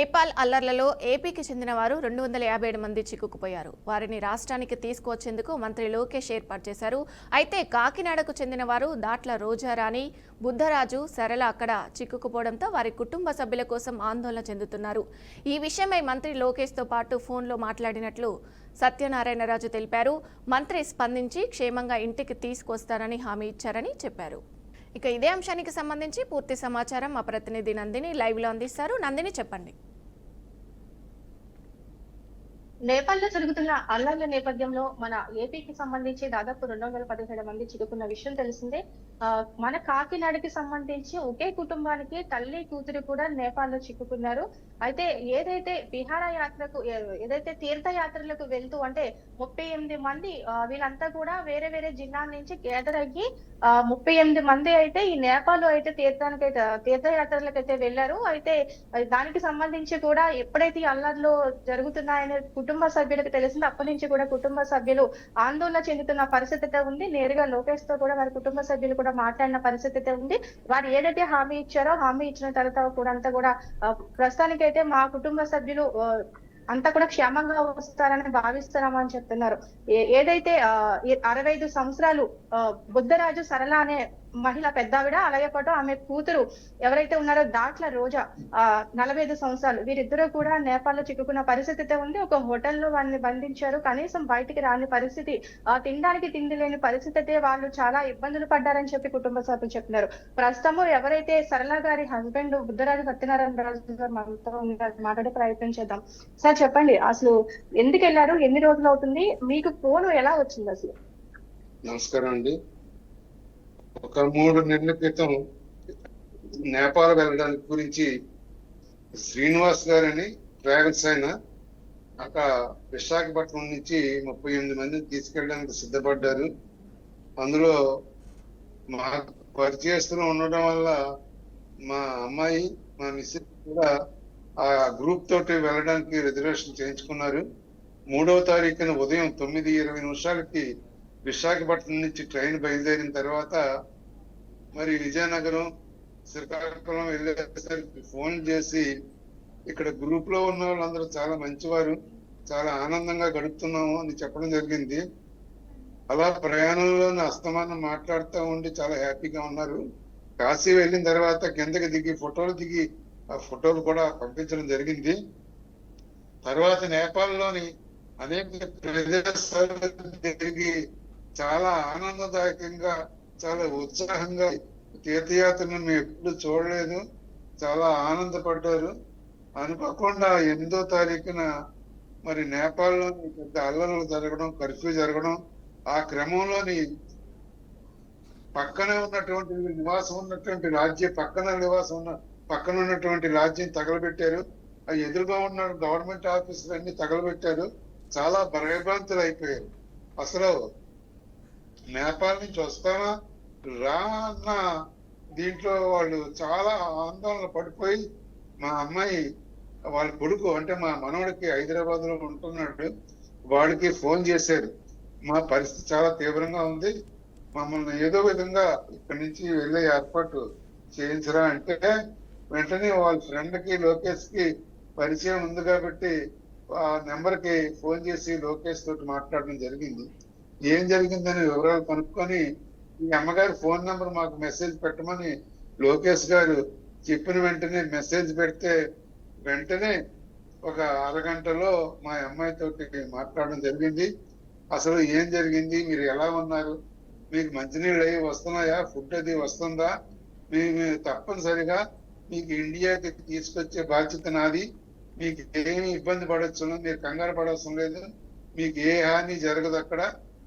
నేపాల్ అల్లర్లలో ఏపీకి చెందిన వారు 257 మంది చిక్కుకుపోయారు. వారిని రాష్ట్రానికి తీసుకువచ్చేందుకు మంత్రి లోకేష్ ఏర్పాటు చేశారు. అయితే కాకినాడకు చెందిన వారు దాట్ల రోజారాణి, బుద్ధరాజు, సరళ అక్కడ చిక్కుకుపోవడంతో వారి కుటుంబ సభ్యుల కోసం ఆందోళన చెందుతున్నారు. ఈ విషయమై మంత్రి లోకేష్తో పాటు ఫోన్లో మాట్లాడినట్లు సత్యనారాయణరాజు తెలిపారు. మంత్రి స్పందించి క్షేమంగా ఇంటికి తీసుకొస్తానని హామీ ఇచ్చారని చెప్పారు. ఇక ఇదే అంశానికి సంబంధించి పూర్తి సమాచారం మా ప్రతినిధి నందిని లైవ్ లో అందిస్తారు. నందిని, చెప్పండి. నేపాల్లో జరుగుతున్న అల్లర్ల నేపథ్యంలో మన ఏపీకి సంబంధించి దాదాపు 217 మంది చిక్కుకున్న విషయం తెలిసిందే. మన కాకినాడకి సంబంధించి ఒకే కుటుంబానికి తల్లి కూతురు కూడా నేపాల్లో చిక్కుకున్నారు. అయితే ఏదైతే విహారయాత్రకు ఏదైతే తీర్థయాత్రలకు వెళ్తూ అంటే 38 మంది వీళ్ళంతా కూడా వేరే వేరే జిల్లాల నుంచి గ్యాదర్ అయ్యి 38 మంది అయితే ఈ నేపాల్ అయితే తీర్థయాత్రలకైతే వెళ్లారు. అయితే దానికి సంబంధించి కూడా ఎప్పుడైతే అల్లర్లు జరుగుతున్నాయనే కుటుంబ సభ్యులకు తెలిసింది అప్పటి నుంచి కూడా కుటుంబ సభ్యులు ఆందోళన చెందుతున్న పరిస్థితి అయితే ఉంది. నేరుగా లోకేష్ తో కూడా వారి కుటుంబ సభ్యులు కూడా మాట్లాడిన పరిస్థితి అయితే ఉంది. వారు ఏదైతే హామీ ఇచ్చారో హామీ ఇచ్చిన తర్వాత కూడా అంతా కూడా ప్రస్తుతానికైతే మా కుటుంబ సభ్యులు అంతా కూడా క్షేమంగా వస్తారని భావిస్తున్నామని చెప్తున్నారు. ఏదైతే 65 సంవత్సరాలు బుద్ధరాజు సరళ అనే మహిళ పెద్దావిడ, అలాగే పాటు ఆమె కూతురు ఎవరైతే ఉన్నారో దాట్ల రోజా 45 సంవత్సరాలు, వీరిద్దరూ కూడా నేపాల్లో చిక్కుకున్న పరిస్థితి అయితే ఉంది. ఒక హోటల్లో వారిని బంధించారు. కనీసం బయటికి రాని పరిస్థితి, తినడానికి తిండి లేని పరిస్థితి అయితే వాళ్ళు చాలా ఇబ్బందులు పడ్డారని చెప్పి కుటుంబ సభ్యులు చెప్తున్నారు. ప్రస్తుతం ఎవరైతే సరళ గారి హస్బెండ్ బుద్ధరాజు సత్యనారాయణ రాజు గారు మనతో మాట్లాడే ప్రయత్నం చేద్దాం. సార్ చెప్పండి, అసలు ఎందుకు వెళ్ళారు, ఎన్ని రోజులు అవుతుంది, మీకు ఫోన్ ఎలా వచ్చింది అసలు? నమస్కారం అండి. ఒక 3 నెలల క్రితం నేపాల్ వెళ్ళడానికి గురించి శ్రీనివాస్ గారని ట్రావెల్స్ ఆయన అక్కడ విశాఖపట్నం నుంచి 38 మందిని తీసుకెళ్ళడానికి సిద్ధపడ్డారు. అందులో మా పరిచయస్తులు ఉండడం వల్ల మా అమ్మాయి, మా మిస్సెస్ కూడా ఆ గ్రూప్ తోటి వెళ్ళడానికి రిజర్వేషన్ చేయించుకున్నారు. 3వ తారీఖున ఉదయం 9:20 నిమిషాలకి విశాఖపట్నం నుంచి ట్రైన్ బయలుదేరిన తర్వాత మరి విజయనగరం, శ్రీకాకుళం వెళ్ళేసరికి ఫోన్ చేసి ఇక్కడ గ్రూప్ లో ఉన్న వాళ్ళందరూ చాలా మంచివారు, చాలా ఆనందంగా గడుపుతున్నాము అని చెప్పడం జరిగింది. అలా ప్రయాణంలో అస్తమానం మాట్లాడుతూ ఉండి చాలా హ్యాపీగా ఉన్నారు. కాశీ వెళ్ళిన తర్వాత కిందకి దిగి ఫోటోలు దిగి ఆ ఫోటోలు కూడా పంపించడం జరిగింది. తర్వాత నేపాల్లోని అనేక ప్రదేశాలు తిరిగి చాలా ఆనందదాయకంగా, చాలా ఉత్సాహంగా తీర్థయాత్రను మేము ఎప్పుడు చూడలేదు, చాలా ఆనందపడ్డారు. అనుకోకుండా 8వ తారీఖున మరి నేపాల్లోని పెద్ద అల్లర్లు జరగడం, కర్ఫ్యూ జరగడం, ఆ క్రమంలోని పక్కనే ఉన్నటువంటి నివాసం ఉన్నటువంటి రాజ్యం పక్కన ఉన్నటువంటి రాజ్యం తగలబెట్టారు. ఆ ఎదురుగా ఉన్న గవర్నమెంట్ ఆఫీసులన్నీ తగలబెట్టారు. చాలా భయభ్రాంతులు అయిపోయారు. అసలు నేపాల్ నుంచి వస్తామా రా అన్న దీంట్లో వాళ్ళు చాలా ఆందోళన పడిపోయి, మా అమ్మాయి వాళ్ళ కొడుకు అంటే మా మనవడికి హైదరాబాద్ లో ఉంటున్నాడు, వాడికి ఫోన్ చేశారు, మా పరిస్థితి చాలా తీవ్రంగా ఉంది, మమ్మల్ని ఏదో విధంగా ఇక్కడి నుంచి వెళ్ళే ఏర్పాటు చేయించరా అంటే వెంటనే వాళ్ళ ఫ్రెండ్ కి లోకేష్ కి పరిచయం ఉంది కాబట్టి ఆ నెంబర్ కి ఫోన్ చేసి లోకేష్ తోటి మాట్లాడడం జరిగింది. ఏం జరిగిందని వివరాలు కనుక్కొని ఈ అమ్మగారి ఫోన్ నెంబర్ మాకు మెసేజ్ పెట్టమని లోకేష్ గారు చెప్పిన వెంటనే మెసేజ్ పెడితే వెంటనే ఒక అరగంటలో మా అమ్మాయి తోటి మాట్లాడడం జరిగింది. అసలు ఏం జరిగింది, మీరు ఎలా ఉన్నారు, మీకు మంచినీళ్ళు అవి వస్తున్నాయా, ఫుడ్ అది వస్తుందా, మేము తప్పనిసరిగా మీకు ఇండియాకి తీసుకొచ్చే బాధ్యత నాది, మీకు ఏమి ఇబ్బంది పడవచ్చు, మీరు కంగారు పడవలసిన లేదు, మీకు ఏ హాని జరగదు, అక్కడ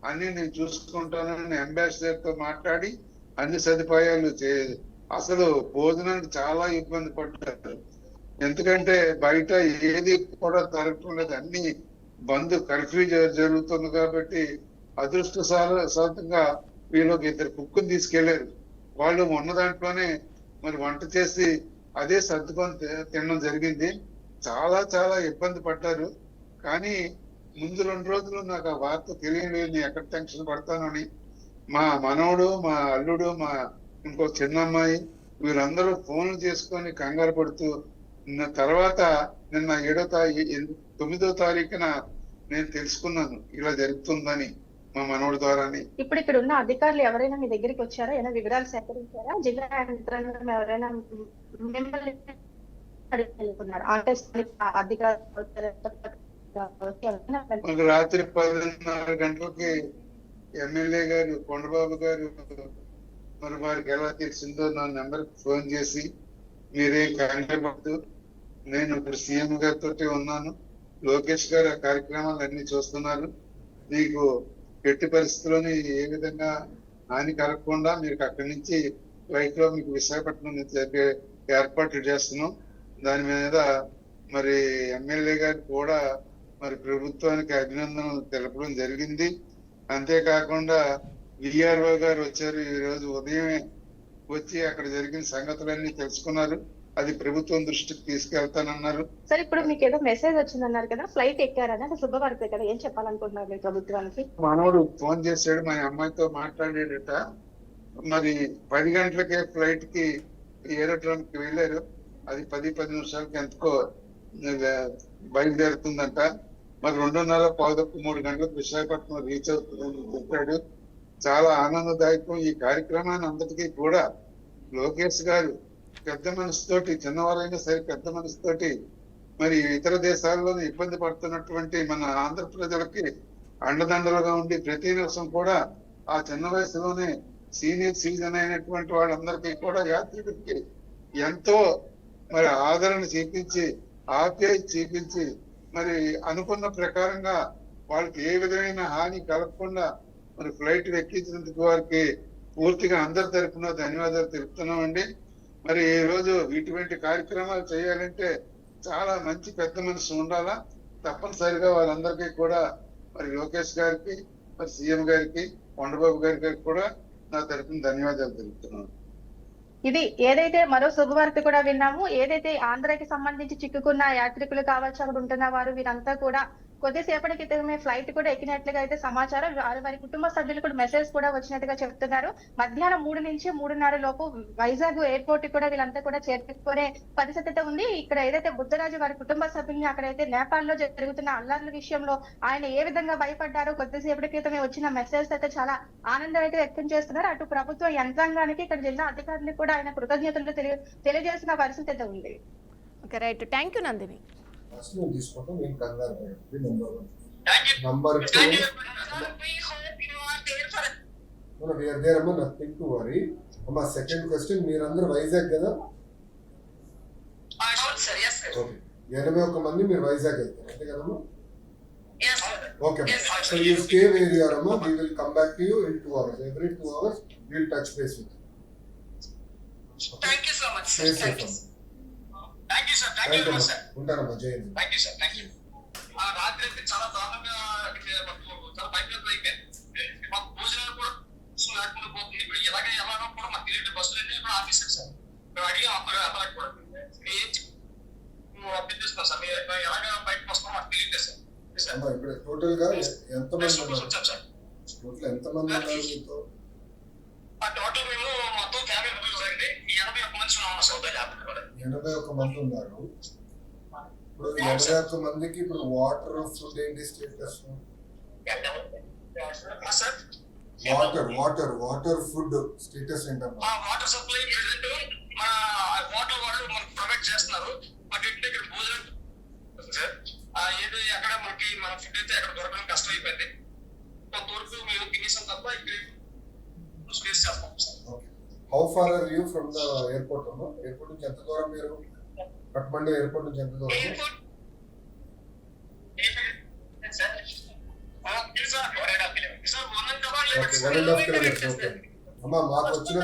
అన్ని నేను చూసుకుంటానని అంబాసిడర్ తో మాట్లాడి అన్ని సదుపాయాలు అసలు భోజనానికి చాలా ఇబ్బంది పడ్డారు. ఎందుకంటే బయట ఏది కూడా దొరకటం లేదు, అన్ని బంద్, కర్ఫ్యూ జరుగుతుంది కాబట్టి అదృష్టశాతంగా వీళ్ళకి 2 కుక్కుని తీసుకెళ్లారు. వాళ్ళు ఉన్న దాంట్లోనే మరి వంట చేసి అదే సర్దుకొని తినడం జరిగింది. చాలా చాలా ఇబ్బంది పడ్డారు. కానీ ముందు 2 రోజులు నాకు ఆ వార్త తెలియలేదు, నేను ఎక్కడ టెన్షన్ పడతానని. మా మనవడు, మా అల్లుడు, మా ఇంకో చిన్నమ్మాయి వీళ్ళందరూ ఫోన్లు చేసుకొని కంగారు పడుతూ తర్వాత నిన్న 9వ తారీఖున నేను తెలుసుకున్నాను ఇలా జరుగుతుందని మా మనోడి ద్వారాని. ఇప్పుడు ఇక్కడ ఉన్న అధికారులు ఎవరైనా మీ దగ్గరికి వచ్చారా? ఏమైనా వివరాలు సేకరించారా? జిల్లా యంత్రాంగం ఎవరైనా మిమ్మల్ని అడుగుతున్నారు అంటే మాకు రాత్రి 10:30 గంటలకి ఎమ్మెల్యే గారు కొండబాబు గారు మరి వారికి ఎలా తెలిసిందో నా నెంబర్కి ఫోన్ చేసి మీరేం కంగారు, నేను ఇప్పుడు సీఎం గారితో ఉన్నాను, లోకేష్ గారు ఆ కార్యక్రమాలన్నీ చూస్తున్నారు, మీకు ఎట్టి పరిస్థితుల్లోని ఏ విధంగా హాని కలగకుండా మీకు అక్కడి నుంచి ఫ్లైట్ లో మీకు విశాఖపట్నం నుంచి జరిగే ఏర్పాట్లు చేస్తున్నాం. దాని మీద మరి ఎమ్మెల్యే గారు కూడా మరి ప్రభుత్వానికి అభినందనలు తెలపడం జరిగింది. అంతేకాకుండా విఆర్ఓ గారు వచ్చారు, ఈ రోజు ఉదయమే వచ్చి అక్కడ జరిగిన సంగతులన్నీ తెలుసుకున్నారు, అది ప్రభుత్వం దృష్టికి తీసుకెళ్తానన్నారు. సార్ ఇప్పుడు మీకు ఏదో మెసేజ్ వచ్చిందన్నారు కదా, ఫ్లైట్ ఎక్కారని, అంటే శుభవార్త కదా, ఏం చెప్పాలనుకుంటున్నారు మీ ప్రభుత్వానికి? మనోడు ఫోన్ చేశాడు, మా అమ్మాయితో మాట్లాడాడట. మరి 10 గంటలకే ఫ్లైట్ కి ఏరోడ్రోమ్ కి వెళ్ళారు, అది 10 నిమిషాలకి ఎంతకో బయలుదేరుతుందంట. మరి 2:30 3 గంటలకు విశాఖపట్నం రీచ్ అవుతుందని చెప్పాడు. చాలా ఆనందదాయకం. ఈ కార్యక్రమాన్ని అంతటికీ కూడా లోకేష్ గారు పెద్ద మనసుతోటి, చిన్నవారైనా సరే పెద్ద మనసుతోటి మరి ఇతర దేశాల్లోనూ ఇబ్బంది పడుతున్నటువంటి మన ఆంధ్ర ప్రజలకి అండదండలుగా ఉండి ప్రతి నిమిషం కూడా ఆ చిన్న వయసులోనే సీనియర్ సిటిజన్ అయినటువంటి వాళ్ళందరికీ కూడా యాత్రికులకి ఎంతో మరి ఆదరణ చూపించి, ఆప్యాయత చూపించి, మరి అనుకున్న ప్రకారంగా వాళ్ళకి ఏ విధమైన హాని కలగకుండా మరి ఫ్లైట్ ఎక్కించినందుకు వారికి పూర్తిగా అందరి తరఫున ధన్యవాదాలు తెలుపుతున్నామండి. మరి ఈ రోజు ఇటువంటి కార్యక్రమాలు చేయాలంటే చాలా మంచి పెద్ద మనసు ఉండాలా. తప్పనిసరిగా వాళ్ళందరికీ కూడా మరి లోకేష్ గారికి, మరి సీఎం గారికి, కొండబాబు గారికి కూడా నా తరఫున ధన్యవాదాలు తెలుపుతున్నాను. ఇది ఏదైతే మరో శుభవార్త కూడా విన్నాము, ఏదైతే ఆంధ్రాకి సంబంధించి చిక్కుకున్న యాత్రికులు కావచ్చు, అక్కడ ఉంటున్న వారు వీరంతా కూడా కొద్దిసేపటి క్రితమే ఫ్లైట్ కూడా ఎక్కినట్లుగా అయితే సమాచారం. వారి కుటుంబ సభ్యులు కూడా మెసేజ్ కూడా వచ్చినట్టుగా చెప్తున్నారు. మధ్యాహ్నం 3 నుంచి 3:30 లోపు వైజాగ్ ఎయిర్పోర్ట్ కూడా వీళ్ళంతా కూడా చేరుకునే పరిస్థితి అయితే ఉంది. ఇక్కడ ఏదైతే బుద్ధరాజు వారి కుటుంబ సభ్యుల్ని అక్కడైతే నేపాల్ లో జరుగుతున్న అల్లర్ల విషయంలో ఆయన ఏ విధంగా భయపడ్డారో కొద్దిసేపటి క్రితమే వచ్చిన మెసేజ్ అయితే చాలా ఆనందం అయితే వ్యక్తం చేస్తున్నారు. అటు ప్రభుత్వ యంత్రాంగానికి, ఇక్కడ జిల్లా అధికారులకు కూడా ఆయన కృతజ్ఞతలు తెలియజేసిన పరిస్థితి అయితే ఉంది. Okay, right, thank you Nandini. తీసుకుంటాం మేము కంగారు నంబర్ 2 అమ్మా, నథింగ్ టు వరీ అమ్మా. సెకండ్ క్వశ్చన్, మీరందరూ వైజాగ్ కదా? ఓకే, 81 మంది మీరు వైజాగ్ వెళ్తారు అంతే కదమ్మా? Okay, so you stay where you are అమ్మా. We will come back to you in 2 hours. Every 2 hours we will touch base with you. Thank you so much, sir. Thank you, sir. Thank you very much, sir. ఉంటానమ్మా, జై Hind. Thank you, sir. Thank you. రాత్రి అయితే చాలా దారుణంగా చాలా భయపడుతూ అయిపోయింది. మాకు భోజనాలు కూడా లేకుండా పోతుంది. ఇప్పుడు ఎలాగో కూడా మాకు తెలియదు. బస్సులు అయితే ఇప్పుడు ఆఫీసర్ సార్ మేము అడిగి అమ్మలకు కూడా మేము అభ్యర్థిస్తున్నాం సార్. మీరు ఎలాగ బయటకు వస్తామో మాకు తెలియదు సార్. అమ్మా, ఇప్పుడు టోటల్ గా ఎంతమంది ఉన్నారు? వచ్చాం సార్. టోటల్ ఎంతమంది ఉన్నారు మీతో? టోటల్ మేము మొత్తం 50 మెంబర్స్ అండి. 81 మంది ఉన్నాం సార్. 81 మంది ఉన్నారు. ఇప్పుడు 81 మందికి ఇప్పుడు వాటర్, ఫుడ్ ఏంటి స్టేటస్? వాటర్ ఫుడ్ స్టేటస్ ఏంటమ్మా? వాటర్ సప్లై ప్రెసెంట్ మన వాటర్ వాళ్ళు మనకు ప్రొవైడ్ చేస్తున్నారు. మాకు ఇంటి దగ్గర భోజనం సార్ ఏదో ఎక్కడ మనకి మన ఫుడ్ అయితే ఎక్కడ దొరకడం కష్టం అయిపోయింది. కొంతవరకు మేము తినేసాం తప్ప ఇక్కడ స్పేస్ చేస్తాం sir. How far are you from the airport అమ్మా? ఎయిర్పోర్ట్ నుంచి ఎంత దూరం మీరు? కట్మండి ఎయిర్పోర్ట్ నుంచి ఎంత దూరం? అమ్మా, మాకు వచ్చిన